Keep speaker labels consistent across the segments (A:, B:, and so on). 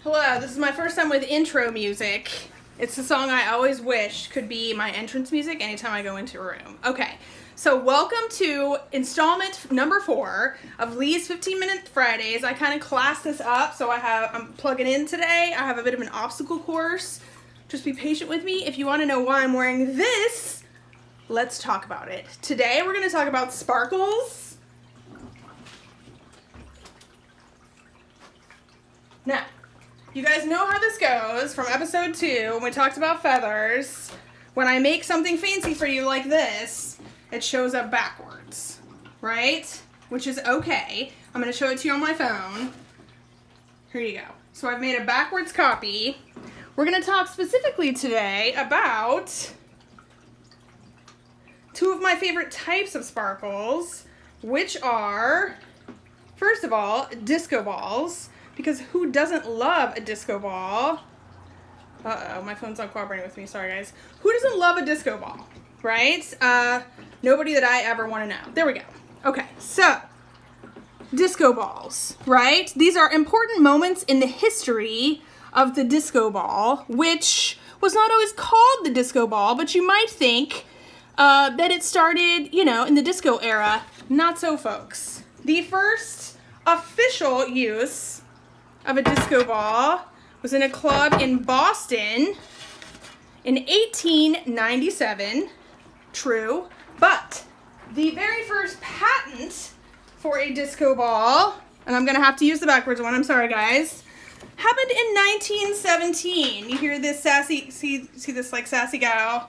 A: Hello, this is my first time with intro music. It's the song I always wish could be my entrance music anytime I go into a room. Okay, so welcome to installment number 4 of Lee's 15-Minute Fridays. I kind of classed this up, so I'm plugging in today. I have a bit of an obstacle course. Just be patient with me. If you want to know why I'm wearing this, let's talk about it. Today we're going to talk about sparkles. Now, you guys know how this goes from episode 2 when we talked about feathers. When I make something fancy for you like this, it shows up backwards, right? Which is okay. I'm going to show it to you on my phone. Here you go. So I've made a backwards copy. We're going to talk specifically today about 2 of my favorite types of sparkles, which are, first of all, disco balls. Because who doesn't love a disco ball? Uh-oh, my phone's not cooperating with me. Sorry, guys. Who doesn't love a disco ball, right? Nobody that I ever want to know. There we go. Okay, so disco balls, right? These are important moments in the history of the disco ball, which was not always called the disco ball, but you might think that it started, in the disco era. Not so, folks. The first official use of a disco ball was in a club in Boston in 1897. True, but the very first patent for a disco ball, and I'm gonna have to use the backwards one, I'm sorry guys, happened in 1917. You hear this sassy, see this like sassy gal,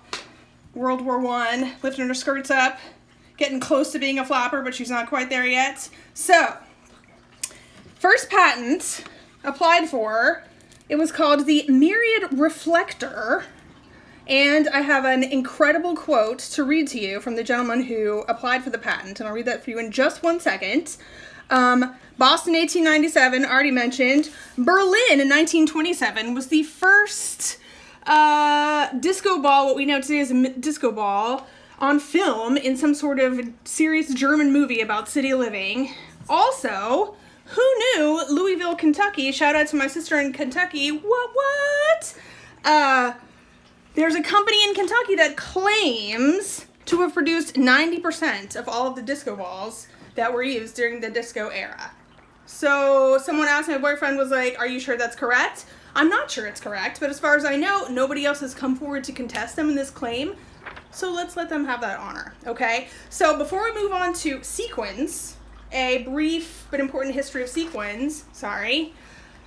A: World War I, lifting her skirts up, getting close to being a flapper, but she's not quite there yet. So, first patent applied for, it was called the Myriad Reflector, and I have an incredible quote to read to you from the gentleman who applied for the patent, and I'll read that for you in just one second. Boston 1897, already mentioned. Berlin in 1927 was the first disco ball, what we know today as a disco ball, on film in some sort of serious German movie about city living. Also, who knew Louisville, Kentucky, shout out to my sister in Kentucky, what? There's a company in Kentucky that claims to have produced 90% of all of the disco balls that were used during the disco era. So someone asked, my boyfriend was like, are you sure that's correct? I'm not sure it's correct, but as far as I know, nobody else has come forward to contest them in this claim. So let's let them have that honor, okay? So before we move on to sequins, a brief but important history of sequins,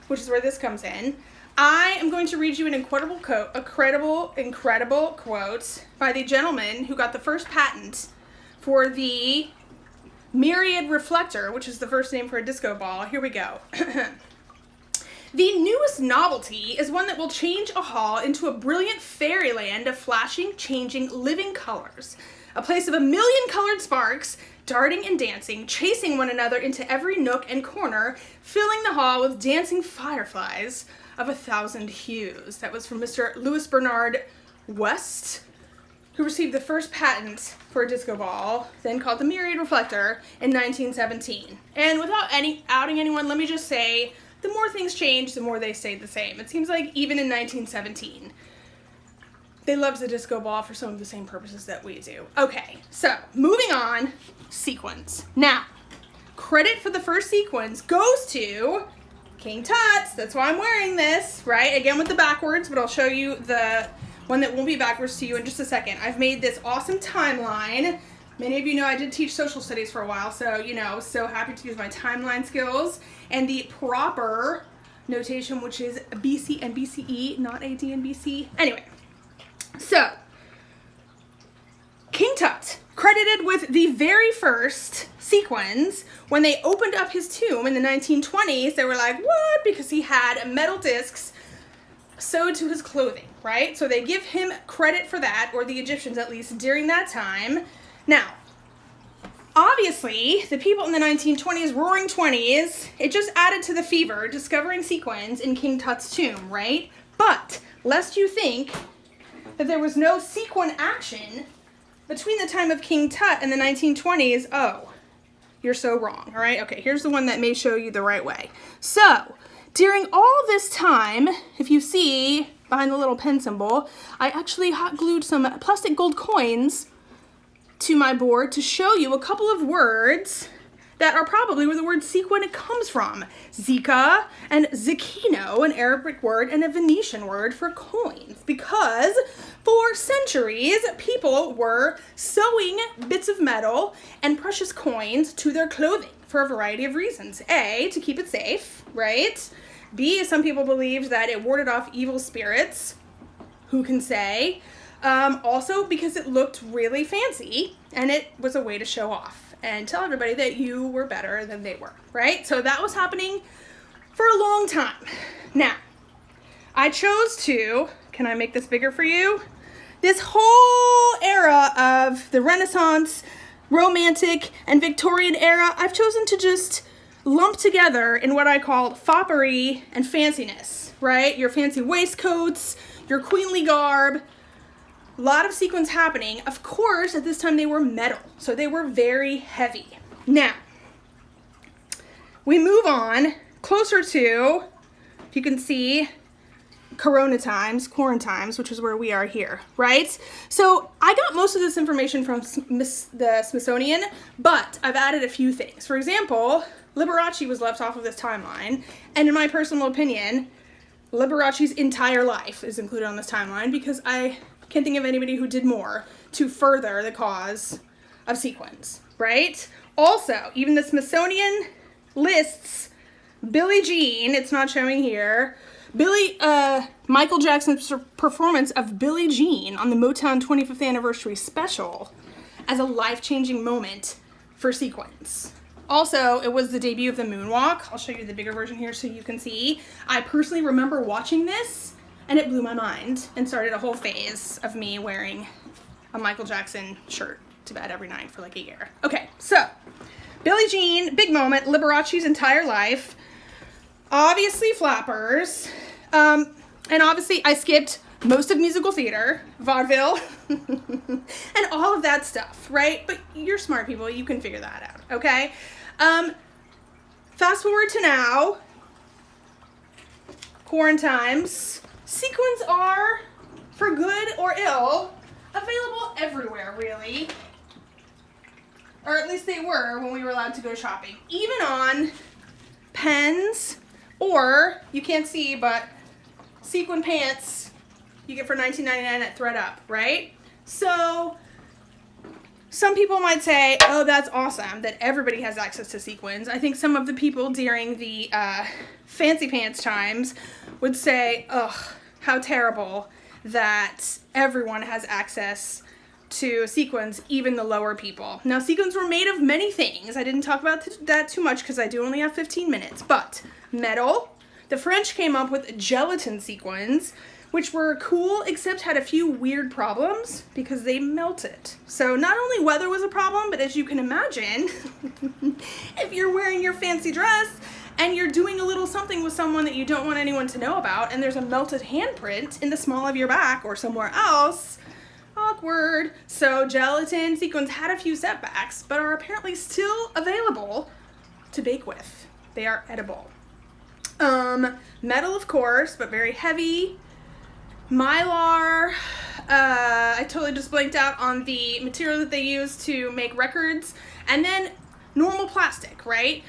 A: which is where this comes in. I am going to read you an incredible quote by the gentleman who got the first patent for the Myriad Reflector, which is the first name for a disco ball. Here we go. The newest novelty is one that will change a hall into a brilliant fairyland of flashing, changing, living colors. A place of a million colored sparks, darting and dancing, chasing one another into every nook and corner, filling the hall with dancing fireflies of 1,000 hues. That was from Mr. Louis Bernard West, who received the first patent for a disco ball, then called the Myriad Reflector, in 1917. And without outing anyone, let me just say, the more things change, the more they stayed the same. It seems like even in 1917, they loved the disco ball for some of the same purposes that we do. Okay, so moving on, sequins. Now, credit for the first sequins goes to King Tut's. That's why I'm wearing this, right? Again with the backwards, but I'll show you the one that won't be backwards to you in just a second. I've made this awesome timeline. Many of you know I did teach social studies for a while, so, so happy to use my timeline skills. And the proper notation, which is BC and BCE, not AD and BC. Anyway. So, King Tut, credited with the very first sequins, when they opened up his tomb in the 1920s, they were like, what? Because he had metal discs sewed to his clothing, right? So they give him credit for that, or the Egyptians at least, during that time. Now, obviously, the people in the 1920s, roaring 20s, it just added to the fever, discovering sequins in King Tut's tomb, right? But, lest you think that there was no sequin action between the time of King Tut and the 1920s, oh, you're so wrong, all right? Okay, here's the one that may show you the right way. So, during all this time, if you see behind the little pen symbol, I actually hot glued some plastic gold coins to my board to show you a couple of words that are probably where the word sequin comes from. Zika and zecchino, an Arabic word and a Venetian word for coins, because for centuries, people were sewing bits of metal and precious coins to their clothing for a variety of reasons. A, to keep it safe, right? B, some people believed that it warded off evil spirits. Who can say? Also because it looked really fancy and it was a way to show off and tell everybody that you were better than they were, right? So that was happening for a long time. Now, I chose to, can I make this bigger for you? This whole era of the Renaissance, Romantic, and Victorian era, I've chosen to just lump together in what I call foppery and fanciness, right? Your fancy waistcoats, your queenly garb, a lot of sequins happening. Of course, at this time they were metal, so they were very heavy. Now, we move on closer to, if you can see, Corona times, quarantine times, which is where we are here, right? So I got most of this information from the Smithsonian, but I've added a few things. For example, Liberace was left off of this timeline, and in my personal opinion, Liberace's entire life is included on this timeline because I can't think of anybody who did more to further the cause of sequins, right? Also, even the Smithsonian lists Billie Jean, it's not showing here, Michael Jackson's performance of Billie Jean on the Motown 25th anniversary special as a life-changing moment for sequins. Also, it was the debut of the moonwalk. I'll show you the bigger version here so you can see. I personally remember watching this and it blew my mind and started a whole phase of me wearing a Michael Jackson shirt to bed every night for like a year. Okay, so Billie Jean, big moment, Liberace's entire life. Obviously flappers. And obviously I skipped most of musical theater, vaudeville, and all of that stuff, right? But you're smart people, you can figure that out, okay? Fast forward to now, quarantine times. Sequins are, for good or ill, available everywhere, really. Or at least they were when we were allowed to go shopping. Even on pens, or, you can't see, but sequin pants you get for $19.99 at thredUP, right? So, some people might say, oh, that's awesome that everybody has access to sequins. I think some of the people during the fancy pants times would say, ugh, how terrible that everyone has access to sequins, even the lower people. Now, sequins were made of many things. I didn't talk about that too much because I do only have 15 minutes, but metal. The French came up with gelatin sequins, which were cool, except had a few weird problems because they melted. So not only weather was a problem, but as you can imagine, if you're wearing your fancy dress and you're doing a little something with someone that you don't want anyone to know about, and there's a melted handprint in the small of your back or somewhere else, awkward. So gelatin sequins had a few setbacks, but are apparently still available to bake with. They are edible. Metal, of course, but very heavy. Mylar, I totally just blanked out on the material that they use to make records. And then normal plastic, right?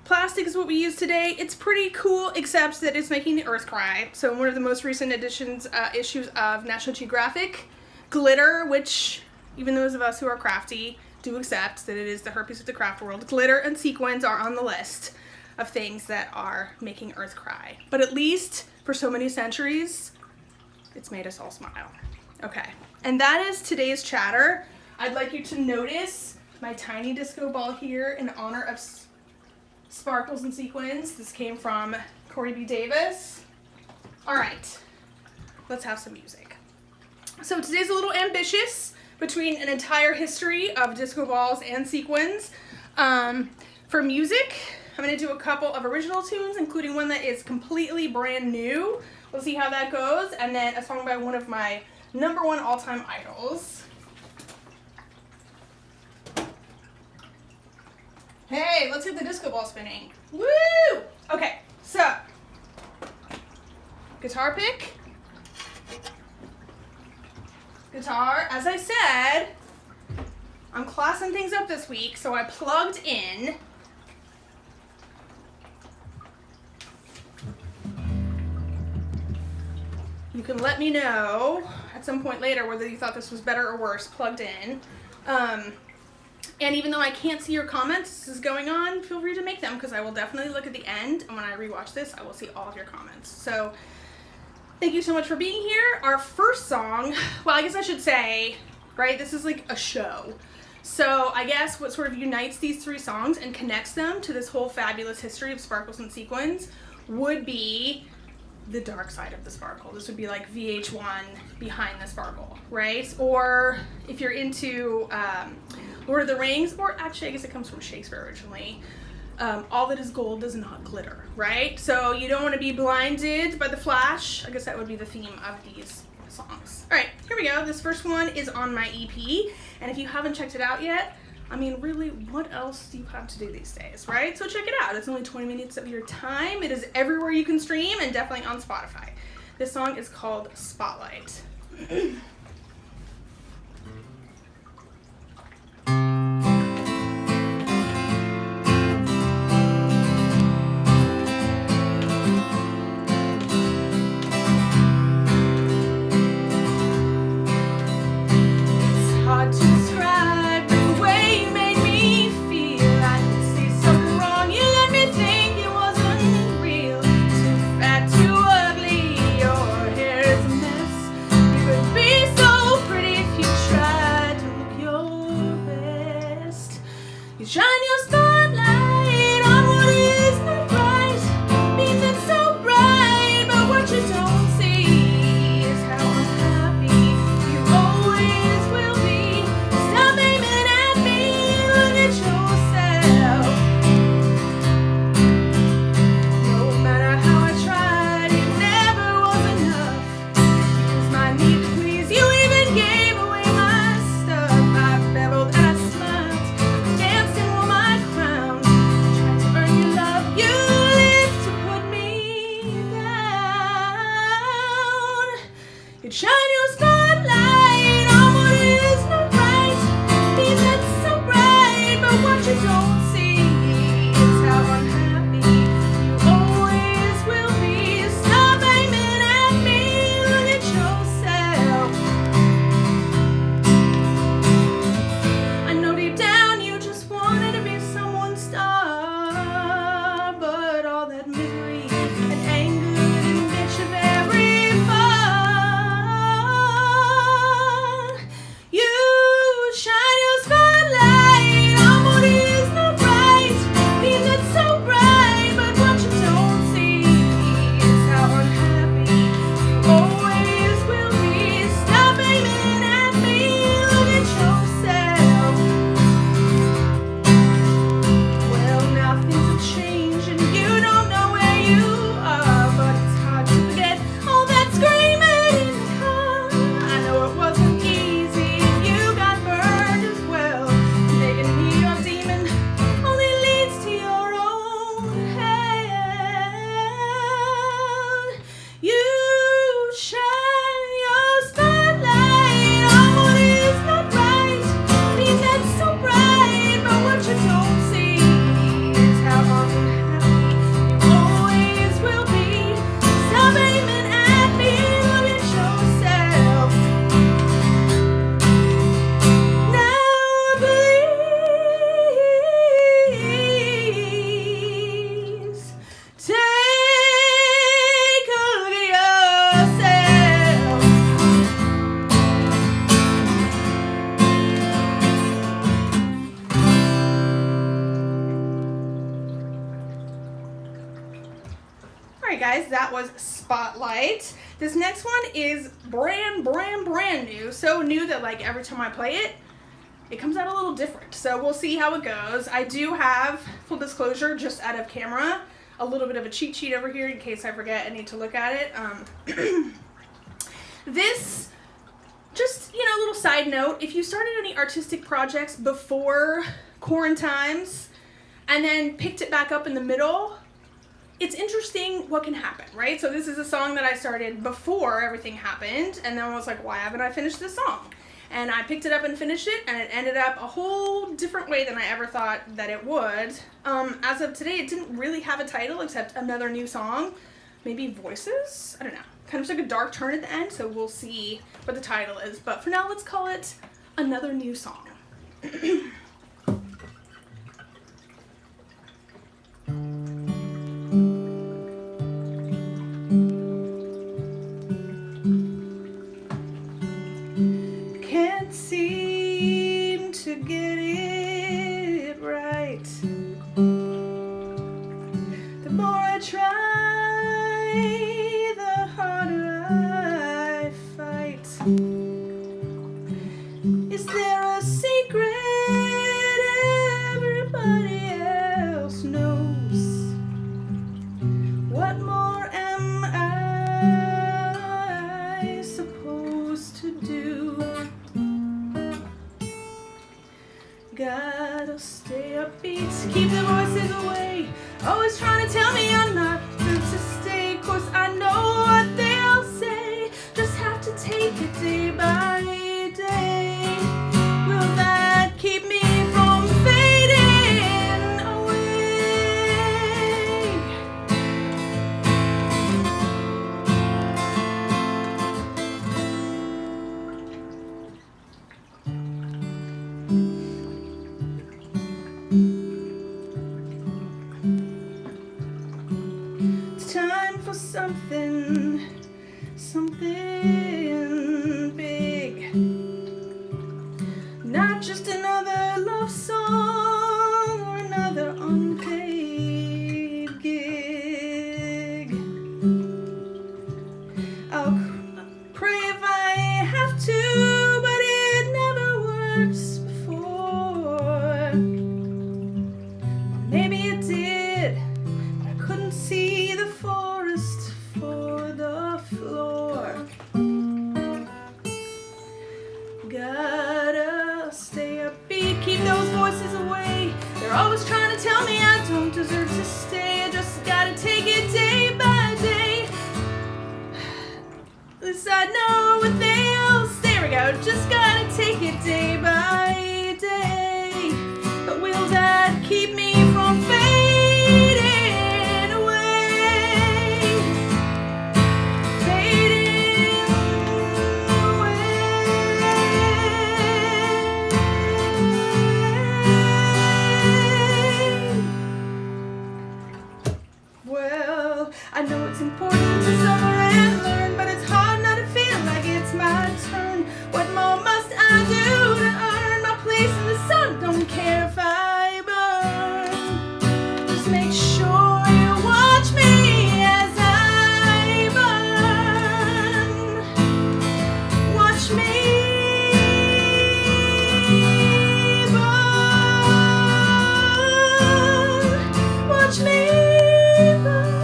A: Plastic is what we use today. It's pretty cool, except that it's making the earth cry. So in one of the most recent issues of National Geographic, glitter, which even those of us who are crafty do accept that it is the herpes of the craft world, glitter and sequins are on the list of things that are making earth cry. But at least for so many centuries, it's made us all smile. Okay, and that is today's chatter. I'd like you to notice my tiny disco ball here in honor of sparkles and sequins. This came from Corey B. Davis. All right, let's have some music. So today's a little ambitious between an entire history of disco balls and sequins. For music, I'm gonna do a couple of original tunes, including one that is completely brand new. We'll see how that goes. And then a song by one of my #1 all-time idols. Hey, let's get the disco ball spinning. Woo! Okay, so guitar pick. Guitar, as I said, I'm classing things up this week, so I plugged in you can let me know at some point later whether you thought this was better or worse plugged in. And even though I can't see your comments this is going on, feel free to make them because I will definitely look at the end, and when I rewatch this, I will see all of your comments. So thank you so much for being here. Our first song, well, I guess I should say, right, this is like a show. So I guess what sort of unites these three songs and connects them to this whole fabulous history of sparkles and sequins would be the dark side of the sparkle. This would be like VH1 behind the sparkle, right? Or if you're into Lord of the Rings, or actually I guess it comes from Shakespeare originally, all that is gold does not glitter, right? So you don't want to be blinded by the flash. I guess that would be the theme of these songs. All right, here we go. This first one is on my EP, and if you haven't checked it out yet, I mean, really, what else do you have to do these days, right? So check it out. It's only 20 minutes of your time. It is everywhere you can stream and definitely on Spotify. This song is called Spotlight. Guys, that was Spotlight. This next one is brand new. So new that like every time I play it, it comes out a little different. So we'll see how it goes. I do have, full disclosure, just out of camera, a little bit of a cheat sheet over here in case I forget I need to look at it. This, just, you know, little side note, if you started any artistic projects before quarantines and then picked it back up in the middle, it's interesting what can happen, right? So this is a song that I started before everything happened, and then I was like, why haven't I finished this song? And I picked it up and finished it, and it ended up a whole different way than I ever thought that it would. As of today, it didn't really have a title except Another New Song. Maybe Voices? I don't know. Kind of took a dark turn at the end, so we'll see what the title is. But for now, let's call it Another New Song. Can't seem to get it right. The more I try, the harder I fight. Is there a secret everybody else knows? What more am I supposed to do? Gotta stay upbeat, keep the voices away. Always trying to tell me I'm not good to stay. 'Cause I know what they'll say. Just have to take it day by day. Will that keep me from fading away? It's time for something big. Not just another love song or another unpaid gig. I'll pray if I have to, but it never works before. Maybe it did, but I couldn't see the forest for the floor. Gotta stay upbeat, keep those voices away. They're always trying to tell me I don't deserve to stay. I just gotta take it day by day. At least I know what they'll say. There we go. Just gotta take it day by day. But will that keep me from fading away? Fading away. Well, I know it's important to suffer and learn, but it's hard not to feel like it's my turn. What more must I do to earn my place in the sun? Don't care if I burn. Just make sure you watch me as I burn. Watch me burn. Watch me burn.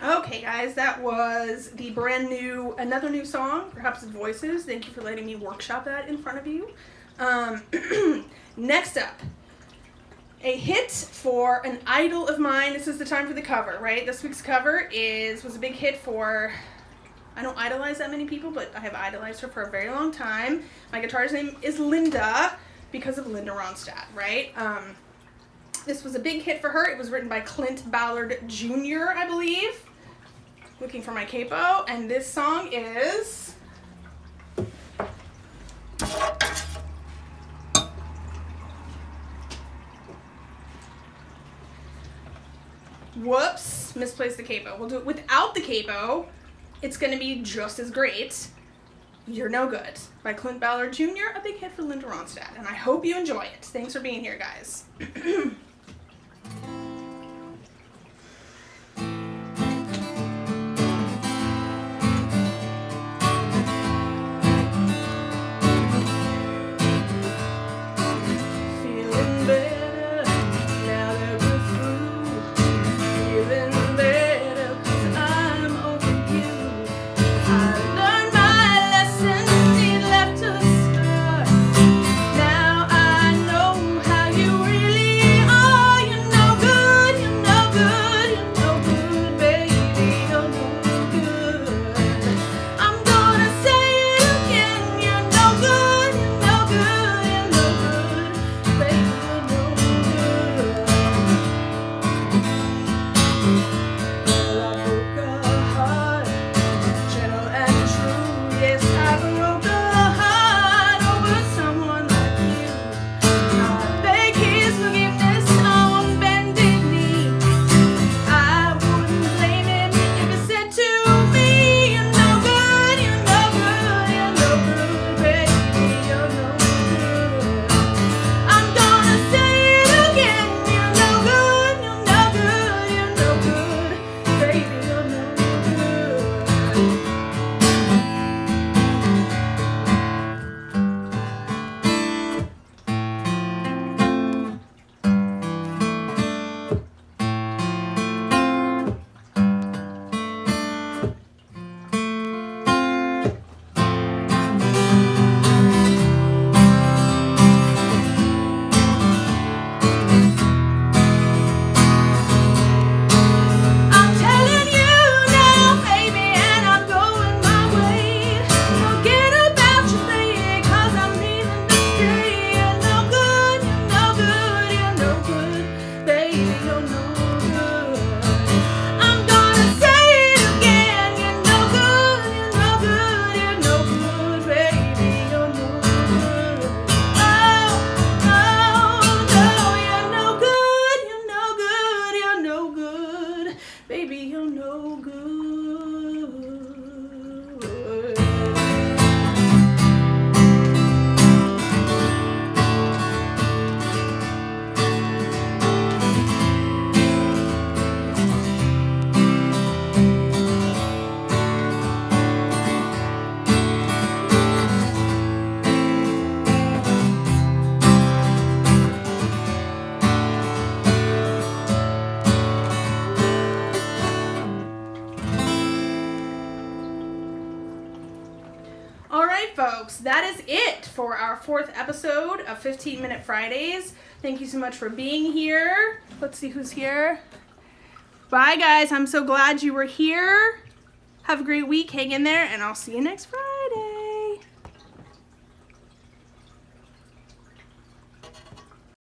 A: Okay, guys, that was the brand new Another New Song, perhaps Voices. Thank you for letting me workshop that in front of you. Next up, a hit for an idol of mine. This is the time for the cover, right? This week's cover was a big hit for, I don't idolize that many people, but I have idolized her for a very long time. My guitarist's name is Linda because of Linda Ronstadt, right? This was a big hit for her. It was written by Clint Ballard Jr., I believe. Looking for my capo. And this song is... Whoops, misplaced the capo. We'll do it without the capo. It's going to be just as great. You're No Good by Clint Ballard Jr., a big hit for Linda Ronstadt. And I hope you enjoy it. Thanks for being here, guys. Feeling better now that we're no good. All right, folks, that is it for our 4th episode of 15-Minute Fridays. Thank you so much for being here. Let's see who's here. Bye, guys. I'm so glad you were here. Have a great week. Hang in there, and I'll see you next Friday.